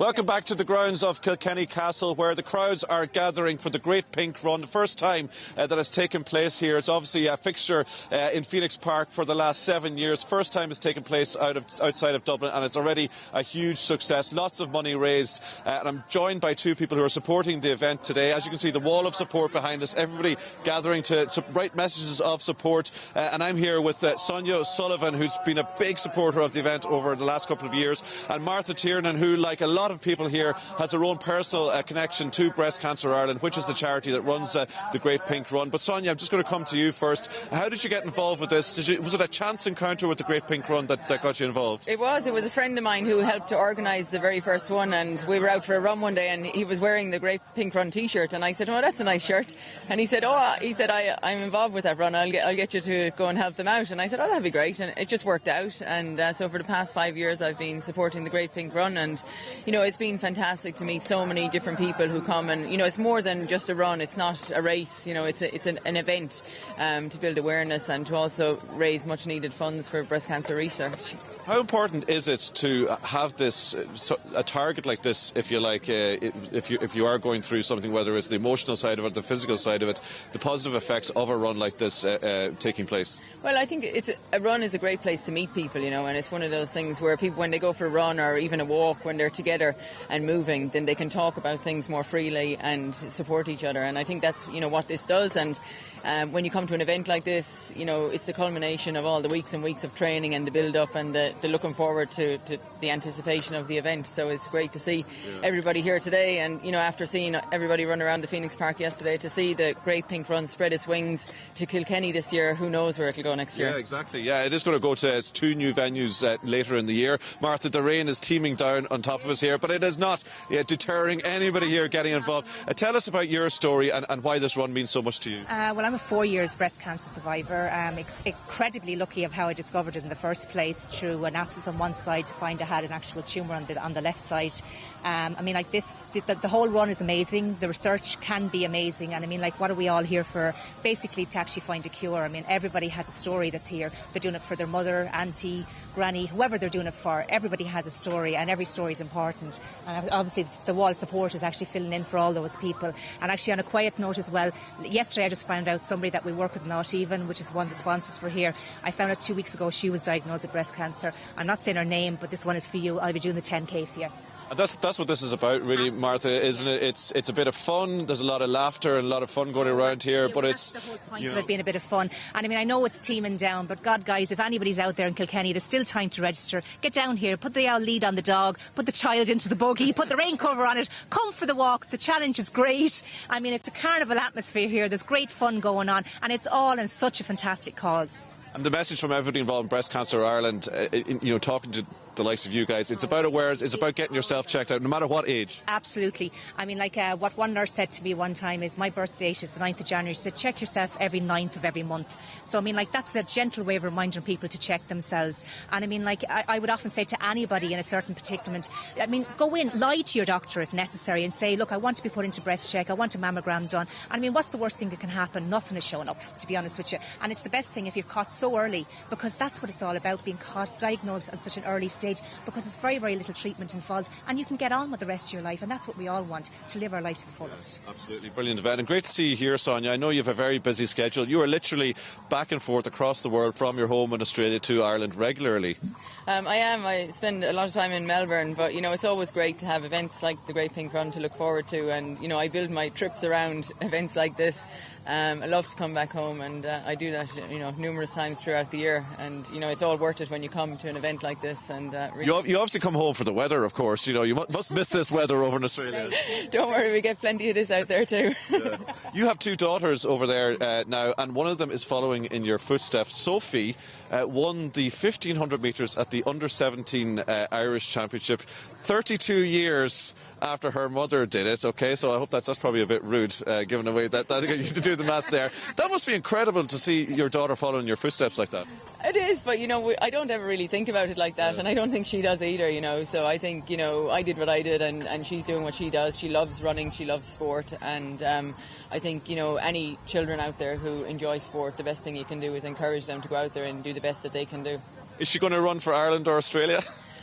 Welcome back to the grounds of Kilkenny Castle, where the crowds are gathering for the Great Pink Run. The first time that has taken place here. It's obviously a fixture in Phoenix Park for the last 7 years. First time it's taken place outside of Dublin, and it's already a huge success. Lots of money raised, and I'm joined by two people who are supporting the event today. As you can see, the wall of support behind us, everybody gathering to write messages of support. And I'm here with Sonia Sullivan, who's been a big supporter of the event over the last couple of years, and Martha Tiernan, who, like a lot of people here, has her own personal connection to Breast Cancer Ireland, which is the charity that runs the Great Pink Run. But Sonia, I'm just going to come to you first. How did you get involved with this? Was it a chance encounter with the Great Pink Run that got you involved? It was a friend of mine who helped to organise the very first one, and we were out for a run one day and he was wearing the Great Pink Run t-shirt, and I said, oh, that's a nice shirt. And he said, I'm involved with that run, I'll get you to go and help them out. And I said, oh, that'd be great. And it just worked out, and so for the past 5 years I've been supporting the Great Pink Run, and it's been fantastic to meet so many different people who come, and it's more than just a run. It's not a race, it's an event to build awareness and to also raise much needed funds for breast cancer research. How important is it to have this a target like this, if you like, if you are going through something, whether it's the emotional side of it, the physical side of it, the positive effects of a run like this taking place? Well, I think a run is a great place to meet people, and it's one of those things where people, when they go for a run or even a walk, when they're together and moving, then they can talk about things more freely and support each other. And I think that's what this does. And when you come to an event like this, it's the culmination of all the weeks and weeks of training and the build-up and the looking forward to the anticipation of the event. So it's great to see everybody here today, and after seeing everybody run around the Phoenix Park yesterday, to see the Great Pink Run spread its wings to Kilkenny this year. Who knows where it'll go next year? Yeah, exactly. Yeah, it is going to go to 2 new venues later in the year. Martha, the rain is teeming down on top of us here, but it is not deterring anybody here getting involved. Tell us about your story and why this run means so much to you. Well, I'm a 4 years breast cancer survivor. Incredibly lucky of how I discovered it in the first place, through an abscess on one side to find I had an actual tumour on the left side. The whole run is amazing. The research can be amazing, and what are we all here for? Basically to actually find a cure. Everybody has a story that's here. They're doing it for their mother, auntie, granny, whoever they're doing it for. Everybody has a story, and every story is important. And obviously the wall of support is actually filling in for all those people. And actually, on a quiet note as well, yesterday I just found out somebody that we work with, Not Even, which is one of the sponsors for here. I found out 2 weeks ago she was diagnosed with breast cancer. I'm not saying her name, but this one is for you. I'll be doing the 10K for you. And that's what this is about, really, absolutely. Martha, isn't it? It's a bit of fun. There's a lot of laughter and a lot of fun going around here, but it's the whole point of it being a bit of fun. And I know it's teeming down, but God, guys, if anybody's out there in Kilkenny, there's still time to register. Get down here, put the lead on the dog, put the child into the buggy, put the rain cover on it, come for the walk. The challenge is great. It's a carnival atmosphere here. There's great fun going on, and it's all in such a fantastic cause. And the message from everybody involved in Breast Cancer Ireland, talking to the likes of you guys, it's about awareness, it's about getting yourself checked out, no matter what age. Absolutely. What one nurse said to me one time is, my birth date is the 9th of January. She said, check yourself every 9th of every month. So, that's a gentle way of reminding people to check themselves. And I would often say to anybody in a certain predicament, go in, lie to your doctor if necessary, and say, look, I want to be put into breast check, I want a mammogram done. And what's the worst thing that can happen? Nothing is showing up, to be honest with you. And it's the best thing if you're caught so early, because that's what it's all about, being caught, diagnosed at such an early stage, because it's very, very little treatment involved, and you can get on with the rest of your life, and that's what we all want, to live our life to the fullest. Yeah, absolutely. Brilliant event, and great to see you here, Sonia. I know you have a very busy schedule. You are literally back and forth across the world from your home in Australia to Ireland regularly. I am. I spend a lot of time in Melbourne, but it's always great to have events like the Great Pink Run to look forward to, and I build my trips around events like this. I love to come back home, and I do that numerous times throughout the year, and it's all worth it when you come to an event like this. And really, you obviously come home for the weather, of course. You must miss this weather over in Australia. Don't worry, we get plenty of this out there too. Yeah. You have 2 daughters over there now, and one of them is following in your footsteps. Sophie won the 1500 metres at the Under-17 Irish Championship 32 years after her mother did it. Okay, so I hope that's probably a bit rude, giving away that you to do the maths there. That must be incredible to see your daughter following your footsteps like that. It is, but I don't ever really think about it like that, and I don't think she does either. So I think I did what I did, and she's doing what she does. She loves running, she loves sport, and I think any children out there who enjoy sport, the best thing you can do is encourage them to go out there and do the best that they can do. Is she going to run for Ireland or Australia?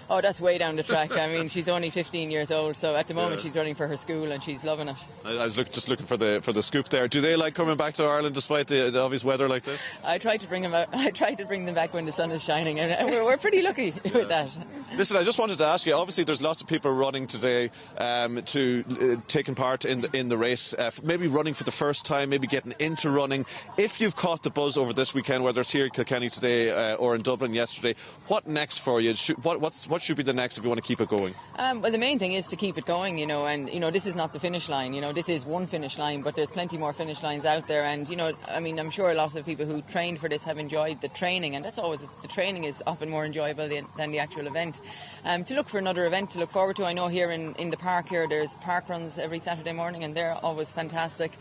Oh, that's way down the track. I mean, she's only 15 years old, so at the moment she's running for her school and she's loving it. I was just looking for the scoop there. Do they like coming back to Ireland despite the obvious weather like this? I try to bring them out. I try to bring them back when the sun is shining, and we're pretty lucky with that. Listen, I just wanted to ask you. Obviously, there's lots of people running today taking part in the race. Maybe running for the first time, maybe getting into running. If you've caught the buzz over this weekend, whether it's here in Kilkenny today or in Dublin yesterday, what next for you? What should be the next if you want to keep it going? Well, the main thing is to keep it going, and this is not the finish line. This is one finish line, but there's plenty more finish lines out there. And I mean, I'm sure a lot of people who trained for this have enjoyed the training, and that's always the training is often more enjoyable than the actual event. To look for another event to look forward to. I know here in the park here, there's park runs every Saturday morning, and they're always fantastic.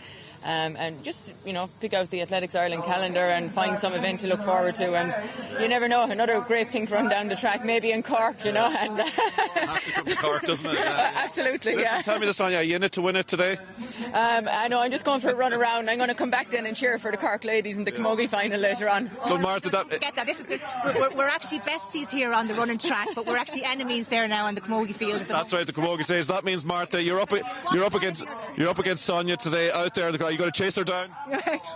And just pick out the Athletics Ireland calendar and find some event to look forward to, and you never know, another great pink run down the track, maybe in Cork, and has to come to Cork, doesn't it? Absolutely. Listen, yeah. tell me this, Sonia, are you in it to win it today? I know, I'm just going for a run around. I'm going to come back then and cheer for the Cork ladies in the Camogie final later on. So Martha, get that. This is good. We're actually besties here on the running track, but we're actually enemies there now on the Camogie field. That's right, the Camogie days. That means Martha, you're up against Sonia today out there. Are you going to chase her down?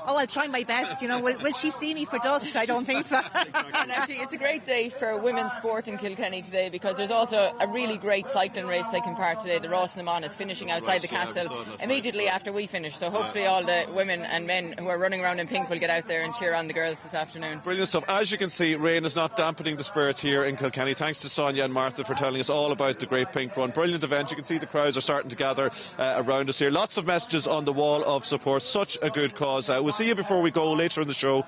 Oh, I'll try my best. Will she see me for dust? I don't think so. And actually, it's a great day for women's sport in Kilkenny today, because there's also a really great cycling race taking part today. The Ross na Mon is finishing outside the castle immediately after we finish. So hopefully all the women and men who are running around in pink will get out there and cheer on the girls this afternoon. Brilliant stuff. As you can see, rain is not dampening the spirits here in Kilkenny. Thanks to Sonia and Martha for telling us all about the Great Pink Run. Brilliant event. You can see the crowds are starting to gather around us here. Lots of messages on the wall of support. Such a good cause. We'll see you before we go later in the show.